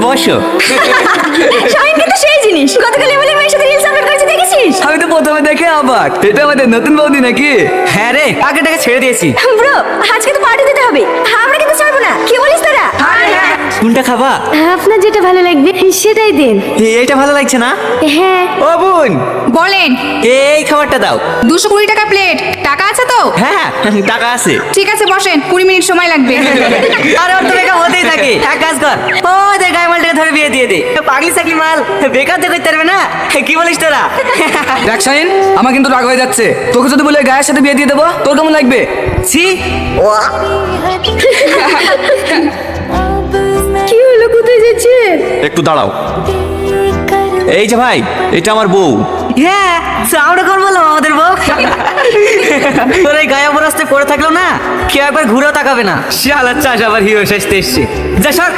বসো। শাহিন কিন্তু সেই জিনিস, গতকাল এমএলএ মেয়ের সাথে রিলস আপলোড করেছে দেখেছিস? আমি তো প্রথমে দেখে অবাক, এটা আমাদের নতুন বৌদি নাকি? হ্যাঁ রে, আগেটাকে ছেড়ে দিয়েছি। ব্রো, আজকে তো পার্টি দিতে হবে, আমরা কিন্তু ছাড়বো না, কি বলিস তোরা? কোনটা খাবা? আপনার যেটা ভালো লাগবে সেটাই দেন। এইটা ভালো লাগছে না? হ্যাঁ। ও বোন, বলেন। এই খাবারটা দাও। 220 টাকা প্লেট, টাকা আছে তো? হ্যাঁ টাকা আছে। ঠিক আছে বসেন, 20 মিনিট সময় লাগবে। আরে ওর তো বেকার হতেই থাকে, এক কাজ কর, ওদের গায়ে মালটাকে ধরে বিয়ে দিয়ে দে। পাগলি সাকলি মাল বেকার তো করতে পারবে না, কি বলিস তোরা? দেখ শাহিন, আমার কিন্তু রাগ হয়ে যাচ্ছে। তোকে যদি বলে গায়ের সাথে বিয়ে দিয়ে দেবো, তোর কেমন লাগবে? ছি, কি হলো, কোথায় যাচ্ছেন? একটু দাঁড়াও। এই যে ভাই, এটা আমার বউ। হ্যাঁ আমরা কর বললাম আমাদের বউ। তোর এই গায়ে বরাস্তে পড়ে থাকলো না, কেউ একবার ঘুরেও তাকাবে না। শালা চাষ আবার হিরো সাজতে এসছে, যা সর।